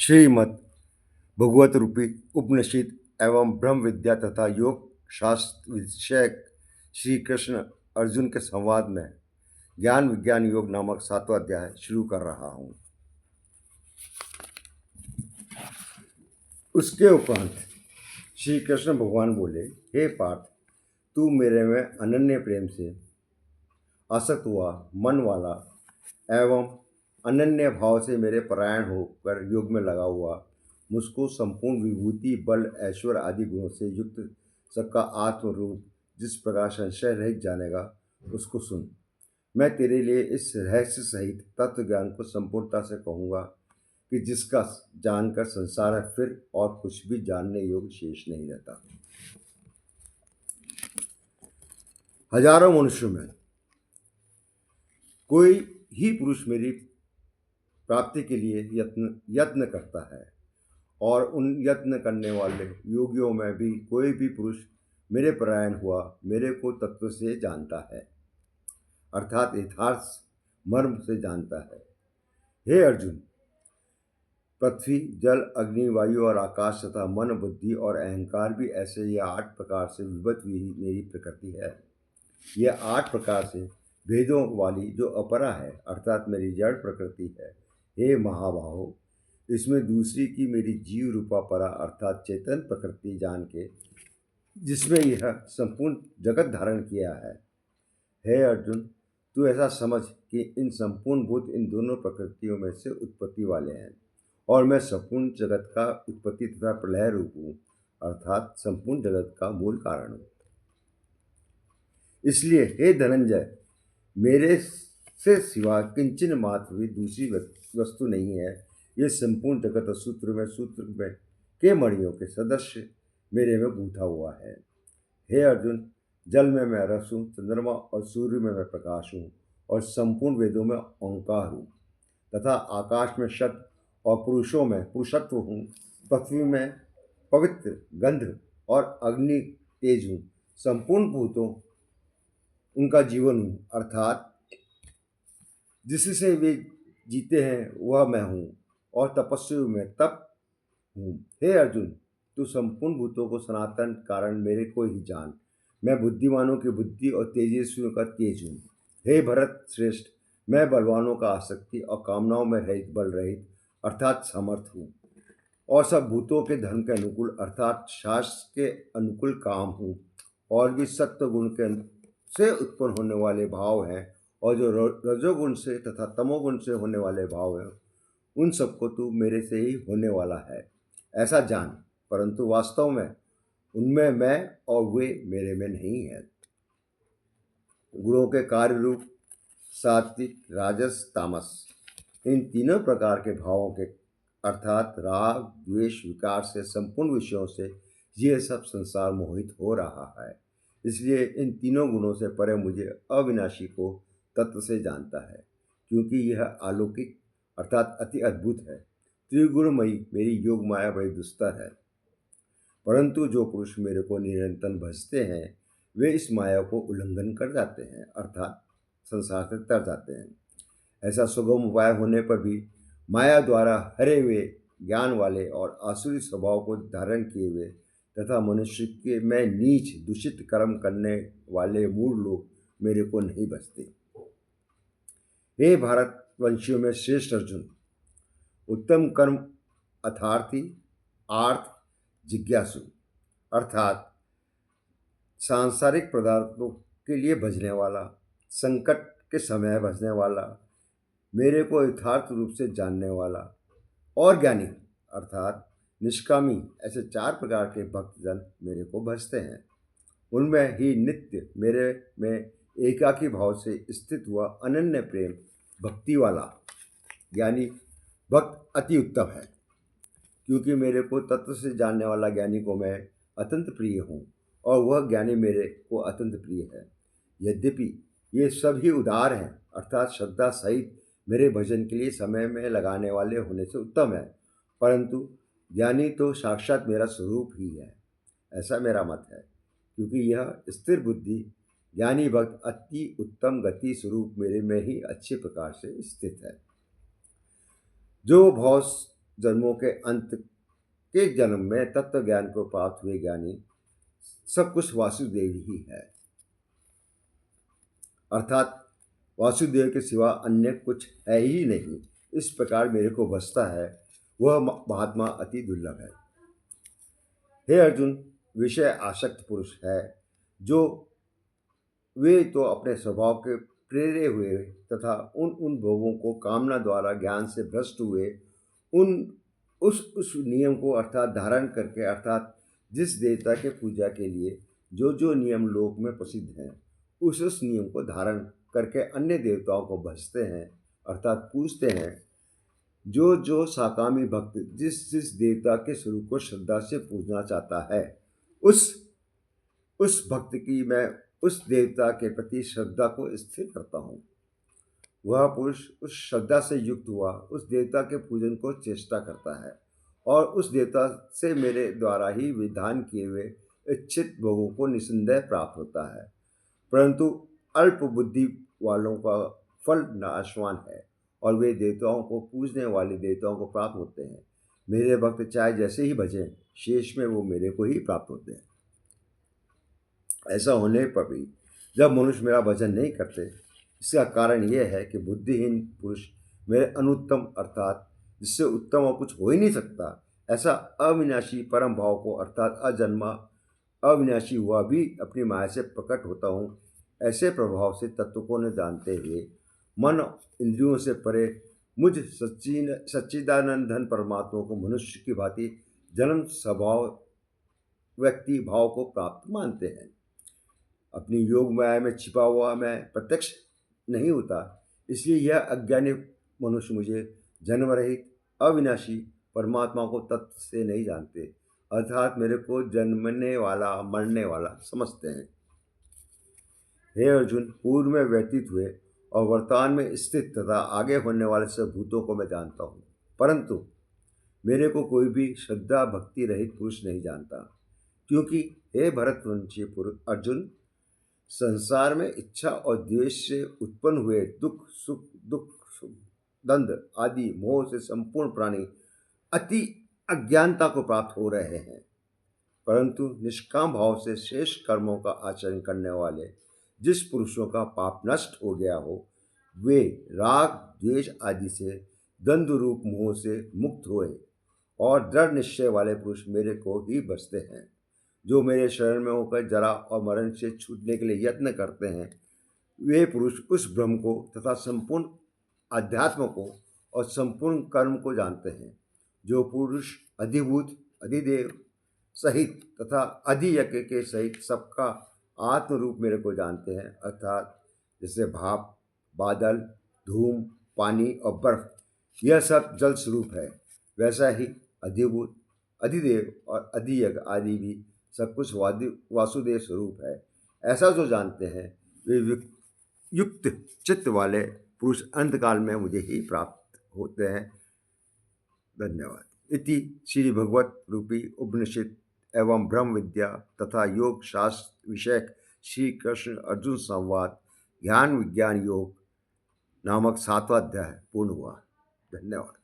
श्रीमद् भगवत रूपी उपनिषद एवं ब्रह्म विद्या तथा योग शास्त्र विषयक श्री कृष्ण अर्जुन के संवाद में ज्ञान विज्ञान योग नामक 7वां अध्याय शुरू कर रहा हूँ। उसके उपरांत श्री कृष्ण भगवान बोले, हे पार्थ, तू मेरे में अनन्य प्रेम से आसक्त हुआ मन वाला एवं अनन्य भाव से मेरे परायण होकर योग में लगा हुआ, मुझको संपूर्ण विभूति बल ऐश्वर्य आदि गुणों से युक्त सबका आत्म रूप जिस प्रकार संशय रहित जानेगा उसको सुन। मैं तेरे लिए इस रहस्य सहित तत्व ज्ञान को संपूर्णता से कहूँगा कि जिसका जानकर संसार है फिर और कुछ भी जानने योग्य शेष नहीं रहता। हजारों मनुष्यों में कोई ही पुरुष मेरी प्राप्ति के लिए यत्न करता है और उन यत्न करने वाले योगियों में भी कोई भी पुरुष मेरे परायण हुआ मेरे को तत्व से जानता है, अर्थात यथार्थ मर्म से जानता है। हे अर्जुन, पृथ्वी जल अग्नि वायु और आकाश तथा मन बुद्धि और अहंकार भी ऐसे ये 8 प्रकार से विभक्त हुई मेरी प्रकृति है। यह 8 प्रकार से भेदों वाली जो अपरा है अर्थात मेरी जड़ प्रकृति है। हे महाबाहो, इसमें दूसरी की मेरी जीव रूपा परा अर्थात चेतन प्रकृति जान के जिसमें यह संपूर्ण जगत धारण किया है। हे अर्जुन, तू ऐसा समझ कि इन संपूर्ण भूत इन दोनों प्रकृतियों में से उत्पत्ति वाले हैं और मैं संपूर्ण जगत का उत्पत्ति तथा प्रलय रूप हूँ, अर्थात संपूर्ण जगत का मूल कारण हूँ। इसलिए हे धनंजय, मेरे से सिवा किंचन मात्र भी दूसरी वस्तु नहीं है। ये संपूर्ण जगत सूत्र में के मणियों के सदस्य मेरे में गूंथा हुआ है। हे अर्जुन, जल में मैं रस हूँ, चंद्रमा और सूर्य में मैं प्रकाश हूँ और संपूर्ण वेदों में ओंकार हूँ तथा आकाश में शब्द और पुरुषों में पुरुषत्व हूँ। पृथ्वी में पवित्र गंध और अग्नि तेज हूँ। संपूर्ण भूतों उनका जीवन हूँ, अर्थात जिससे वे जीते हैं वह मैं हूँ और तपस्वी में तप हूँ। हे अर्जुन, तू संपूर्ण भूतों को सनातन कारण मेरे को ही जान। मैं बुद्धिमानों की बुद्धि और तेजस्वियों का तेज हूँ। हे भरत श्रेष्ठ, मैं बलवानों का आसक्ति और कामनाओं में रहित बल रहित अर्थात समर्थ हूँ और सब भूतों के धर्म के अनुकूल अर्थात शास्त्र के अनुकूल काम हूँ और भी सत्व गुण के से उत्पन्न होने वाले भाव हैं और जो रजोगुण से तथा तमोगुण से होने वाले भाव हैं उन सबको तू मेरे से ही होने वाला है ऐसा जान, परंतु वास्तव में उनमें मैं और वे मेरे में नहीं है। गुणों के कार्य रूप सात्विक राजस तामस इन तीनों प्रकार के भावों के अर्थात राग द्वेष विकार से संपूर्ण विषयों से यह सब संसार मोहित हो रहा है। इसलिए इन तीनों गुणों से परे मुझे अविनाशी को तत्व से जानता है, क्योंकि यह अलौकिक अर्थात अति अद्भुत है। त्रिगुणमयी मेरी योग माया बड़ी दुस्तर है, परंतु जो पुरुष मेरे को निरंतर भजते हैं वे इस माया को उल्लंघन कर जाते हैं अर्थात संसार से तर जाते हैं। ऐसा सुगम उपाय होने पर भी माया द्वारा हरे हुए ज्ञान वाले और आसुरी स्वभाव को धारण किए हुए तथा मनुष्य के में नीच दूषित कर्म करने वाले मूढ़ लोग मेरे को नहीं बचते। हे भारत वंशियों में श्रेष्ठ अर्जुन, उत्तम कर्म अर्थार्थी आर्थ जिज्ञासु अर्थात सांसारिक पदार्थों के लिए भजने वाला, संकट के समय भजने वाला, मेरे को यथार्थ रूप से जानने वाला और ज्ञानी अर्थात निष्कामी, ऐसे 4 प्रकार के भक्तजन मेरे को भजते हैं। उनमें ही नित्य मेरे में एकाकी भाव से स्थित हुआ अनन्य प्रेम भक्ति वाला ज्ञानी भक्त अति उत्तम है, क्योंकि मेरे को तत्व से जानने वाला ज्ञानी को मैं अत्यंत प्रिय हूँ और वह ज्ञानी मेरे को अत्यंत प्रिय है। यद्यपि ये सभी उदार हैं अर्थात श्रद्धा सहित मेरे भजन के लिए समय में लगाने वाले होने से उत्तम है, परंतु ज्ञानी तो साक्षात मेरा स्वरूप ही है, ऐसा मेरा मत है। क्योंकि यह स्थिर बुद्धि ज्ञानी भक्त अति उत्तम गति स्वरूप मेरे में ही अच्छे प्रकार से स्थित है। जो भाव जन्मों के अंत के जन्म में तत्व ज्ञान को प्राप्त हुए ज्ञानी सब कुछ वासुदेव ही है, अर्थात वासुदेव के सिवा अन्य कुछ है ही नहीं। इस प्रकार मेरे को बसता है वह महात्मा अति दुर्लभ है। हे अर्जुन, विषय आसक्त पुरुष है जो वे तो अपने स्वभाव के प्रेरे हुए तथा उन भोगों को कामना द्वारा ज्ञान से भ्रष्ट हुए उन उस नियम को अर्थात धारण करके, अर्थात जिस देवता के पूजा के लिए जो नियम लोक में प्रसिद्ध हैं उस नियम को धारण करके अन्य देवताओं को भजते हैं, अर्थात पूजते हैं। जो साकामी भक्त जिस देवता के स्वरूप को श्रद्धा से पूजना चाहता है उस भक्त की मैं उस देवता के प्रति श्रद्धा को स्थिर करता हूँ। वह पुरुष उस श्रद्धा से युक्त हुआ उस देवता के पूजन को चेष्टा करता है और उस देवता से मेरे द्वारा ही विधान किए हुए इच्छित भोगों को निसंदेह प्राप्त होता है। परंतु अल्प बुद्धि वालों का फल नाशवान है और वे देवताओं को पूजने वाले देवताओं को प्राप्त होते हैं। मेरे भक्त चाहे जैसे ही भजें, शेष में वो मेरे को ही प्राप्त होते हैं। ऐसा होने पर भी जब मनुष्य मेरा भजन नहीं करते, इसका कारण यह है कि बुद्धिहीन पुरुष मेरे अनुत्तम, अर्थात जिससे उत्तम और कुछ हो ही नहीं सकता, ऐसा अविनाशी परम भाव को, अर्थात अजन्मा अविनाशी हुआ भी अपनी माया से प्रकट होता हूँ, ऐसे प्रभाव से तत्व को न जानते हुए मन इंद्रियों से परे मुझ सच्चिदानंदन परमात्मा को मनुष्य की भांति जन्म स्वभाव व्यक्ति भाव को प्राप्त मानते हैं। अपनी योग माया में छिपा हुआ मैं प्रत्यक्ष नहीं होता, इसलिए यह अज्ञानी मनुष्य मुझे जन्म रहित अविनाशी परमात्मा को तत्व से नहीं जानते, अर्थात मेरे को जन्मने वाला मरने वाला समझते हैं। हे अर्जुन, पूर्व में व्यतीत हुए और वर्तमान में स्थित तथा आगे होने वाले सब भूतों को मैं जानता हूँ, परंतु मेरे को कोई भी श्रद्धा भक्ति रहित पुरुष नहीं जानता, क्योंकि हे भरतवंशी अर्जुन, संसार में इच्छा और द्वेष से उत्पन्न हुए दुख सुख द्वंद्व आदि मोह से संपूर्ण प्राणी अति अज्ञानता को प्राप्त हो रहे हैं, परंतु निष्काम भाव से श्रेष्ठ कर्मों का आचरण करने वाले जिस पुरुषों का पाप नष्ट हो गया हो, वे राग द्वेष आदि से द्वंद्व रूप मोह से मुक्त हुए और दृढ़ निश्चय वाले पुरुष मेरे को ही बसते हैं। जो मेरे शरण में होकर जरा और मरण से छूटने के लिए यत्न करते हैं, वे पुरुष उस ब्रह्म को तथा संपूर्ण अध्यात्म को और संपूर्ण कर्म को जानते हैं। जो पुरुष अधिभूत अधिदेव सहित तथा अधियज्ञ के सहित सबका आत्म रूप मेरे को जानते हैं, अर्थात जैसे भाप, बादल, धूम, पानी और बर्फ यह सब जल स्वरूप है, वैसा ही अधिभूत अधिदेव और अधियज्ञ आदि भी सब कुछ वासुदेव स्वरूप है। ऐसा जो जानते हैं वे युक्त चित्त वाले पुरुष अंतकाल में मुझे ही प्राप्त होते हैं। धन्यवाद। इति श्री भगवत रूपी उपनिषद एवं ब्रह्म विद्या तथा योग शास्त्र विषयक श्री कृष्ण अर्जुन संवाद ज्ञान विज्ञान योग नामक 7वां अध्याय पूर्ण हुआ। धन्यवाद।